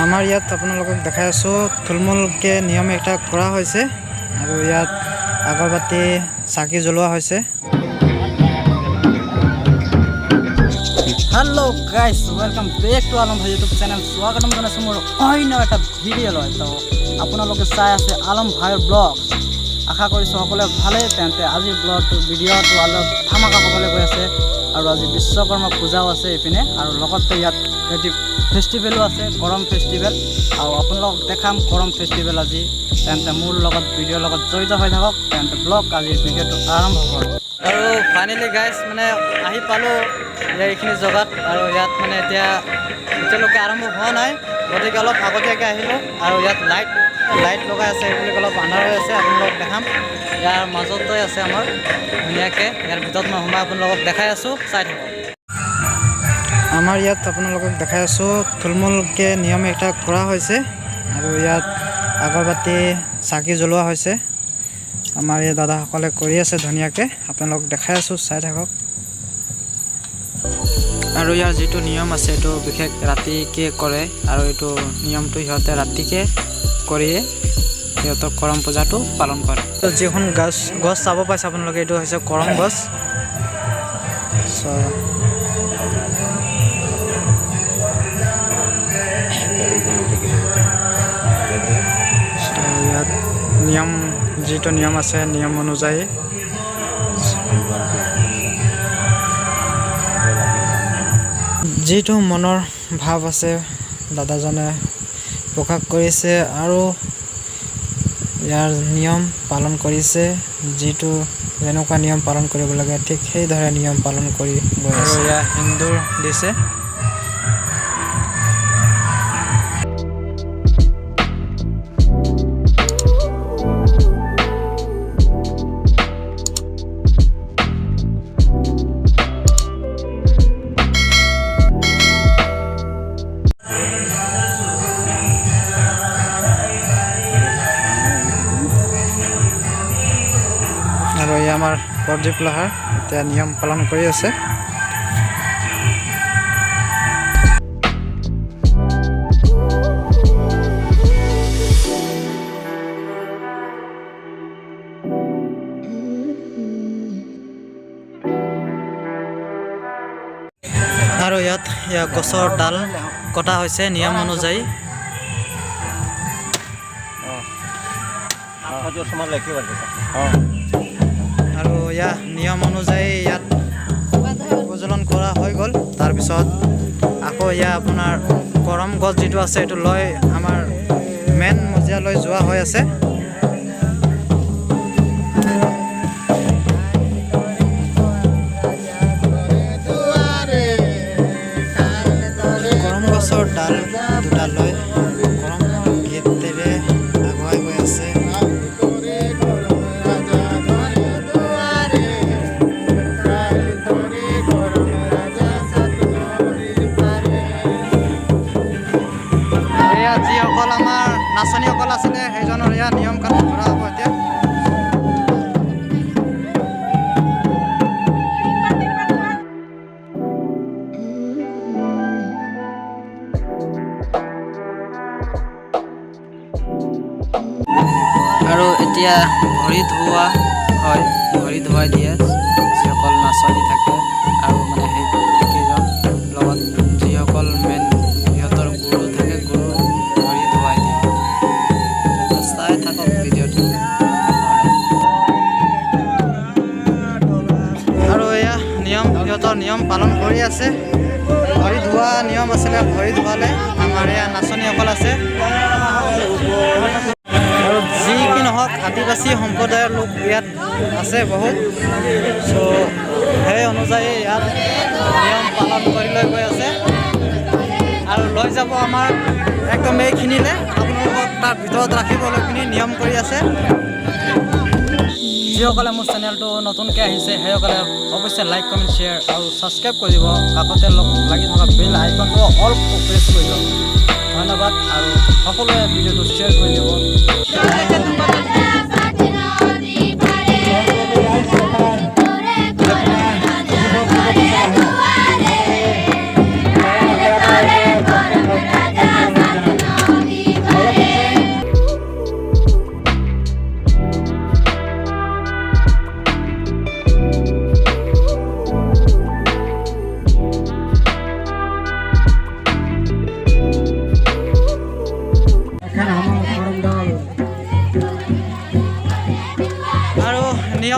আমাৰ ইয়াত আপোনালোকক দেখাই আছোঁ থুলমূলকৈ নিয়ম এটা কৰা হৈছে আৰু ইয়াত আগৰবাতি চাকি জ্বলোৱা হৈছে। Hello guys welcome back to Alam भाई यूट्यूब चैनल स्वागतम जनाइছোঁ মোৰ অন্য এটা ভিডিঅ'লৈ। তো আপোনালোকে চাই আছে আলম ভাইৰ ব্লগ। আশা কৰিছোঁ সকলোৱে ভালেই। তেন্তে আজিৰ ভিডিঅ'টো অলপ ধামাকা হ'বলৈ গৈ আছে আৰু আজি বিশ্বকৰ্মা পূজাও আছে এইপিনে আৰু লগতে ইয়াত এটি ফেষ্টিভেলো আছে, কৰম ফেষ্টিভেল। আৰু আপোনালোকক দেখাম কৰম ফেষ্টিভেল আজি। তেন্তে মোৰ লগত ভিডিঅ'ৰ লগত জড়িত হৈ থাকক। তেন্তে ব্লগ আজিৰ ভিডিঅ'টো আৰম্ভ হ'ল। আৰু ফাইনেলি গাইজ মানে আহি পালোঁ এইখিনি জেগাত আৰু ইয়াত মানে এতিয়ালৈকে আৰম্ভ হোৱা নাই, গতিকে অলপ আগতীয়াকৈ আহিলোঁ। আৰু ইয়াত লাইট লগাই আছে, এইবিলাক অলপ আন্ধাৰ হৈ আছে। আপোনালোকক দেখাম ইয়াৰ মাজতে আছে আমাৰ ধুনীয়াকৈ, ইয়াৰ ভিতৰত মই সোমাই আপোনালোকক দেখাই আছোঁ, চাই থাকক। আমাৰ ইয়াত আপোনালোকক দেখাই আছোঁ থুলমূলকৈ নিয়ম এটা কৰা হৈছে আৰু ইয়াত আগৰবাতি চাকি জ্বলোৱা হৈছে। আমাৰ এই দাদাসকলে কৰি আছে ধুনীয়াকৈ, আপোনালোকক দেখাই আছোঁ, চাই থাকক। আৰু ইয়াৰ যিটো নিয়ম আছে এইটো বিশেষ ৰাতিকৈ কৰে আৰু এইটো নিয়মটো সিহঁতে ৰাতিকৈ কৰিয়ে সিহঁতৰ কৰম পূজাটো পালন কৰে। যিখন গছ চাব পাইছে আপোনালোকে, এইটো হৈছে কৰম গছ। ইয়াত যিটো নিয়ম আছে নিয়ম অনুযায়ী যিটো মনৰ ভাৱ আছে দাদাজনে প্ৰকাশ কৰিছে আৰু ইয়াৰ নিয়ম পালন কৰিছে। যিটো যেনেকুৱা নিয়ম পালন কৰিব লাগে ঠিক সেইদৰে নিয়ম পালন কৰি গৈ আছে। আৰু ইয়াৰ সেন্দুৰ দিছে। আৰু এই আমাৰ প্ৰদীপ লাহাৰ এতিয়া নিয়ম পালন কৰি আছে। আৰু ইয়াত গছৰ ডাল কটা হৈছে নিয়ম অনুযায়ী। আৰু নিয়ম অনুযায়ী ইয়াত প্ৰজ্বলন কৰা হৈ গ'ল। তাৰপিছত আকৌ আপোনাৰ কৰম গছ যিটো আছে এইটো লৈ আমাৰ মেইন মজিয়ালৈ যোৱা হৈ আছে। কৰম গছৰ ডাল দুটা লৈ কৰমৰ গীতেৰে আগুৱাই গৈ আছে। যিসকল আমাৰ নাচনীসকল আছিলে সেইজনৰ ইয়াত নিয়ম কানুন কৰা হ'ব এতিয়া। আৰু এতিয়া ভৰি ধুওৱা হয়, ভৰি ধুৱাই দিয়ে যিসকল নাচনী থাকে আৰু মানে সেইকেইজন লগত যিসকল মেইন সিহঁতৰ গুৰু থাকে, গুৰু ভৰি ধুৱাই দিয়ে। চাই থাকক ভিডিঅ'টো। আৰু এয়া সিহঁতৰ নিয়ম পালন কৰি আছে। ভৰি ধোৱা নিয়ম আছিলে, ভৰি ধোৱালে আমাৰ এয়া নাচনীসকল আছে। আৰু যি কি নহওক আদিবাসী সম্প্ৰদায়ৰ লোক ইয়াত আছে বহুত। সেই অনুযায়ী ইয়াত নিয়ম পালন কৰি লৈ গৈ আছে আৰু লৈ যাব আমাৰ একদম এইখিনিলে। আপোনালোকক তাৰ ভিতৰত ৰাখিবলৈ পিনি নিয়ম কৰি আছে। যিসকলে মোৰ চেনেলটো নতুনকৈ আহিছে সেইসকলে অৱশ্যে লাইক, কমেণ্ট, শ্বেয়াৰ আৰু ছাবস্ক্ৰাইব কৰি দিব। কাষতে লাগি থকা বেল আইকনটো অল প্ৰেছ কৰি দিব। ধন্যবাদ আৰু সকলোৱে ভিডিঅ'টো শ্বেয়াৰ কৰি দিব।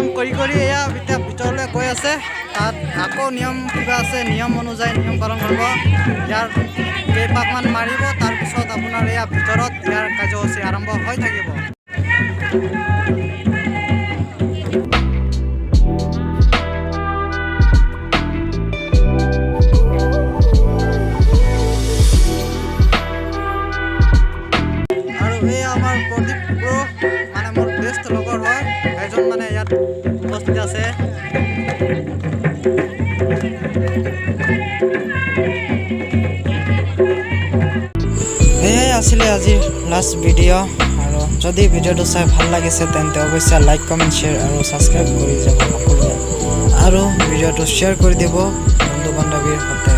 কাম কৰি কৰি এয়া এতিয়া ভিতৰলৈ গৈ আছে। তাত আকৌ নিয়ম কিবা আছে, নিয়ম অনুযায়ী নিয়ম পালন কৰিব। ইয়াৰ কেইপাকমান মাৰিব, তাৰপিছত আপোনাৰ এয়া ভিতৰত ইয়াৰ কাৰ্যসূচী আৰম্ভ হৈ থাকিব। আৰু এই আমাৰ প্ৰদীপ ব্ৰ মানে মোৰ বেষ্ট লগৰ হয়, এজন মানে ইয়াত উপস্থিত আছে। এয়াই আছিলে আজিৰ লাষ্ট ভিডিঅ'। আৰু যদি ভিডিঅ'টো চাই ভাল লাগিছে তেন্তে অৱশ্যে লাইক, কমেণ্ট, শ্বেয়াৰ আৰু ছাবস্ক্ৰাইব কৰি যাব সকলোৱে। আৰু ভিডিঅ'টো শ্বেয়াৰ কৰি দিব বন্ধু বান্ধৱীৰ সৈতে।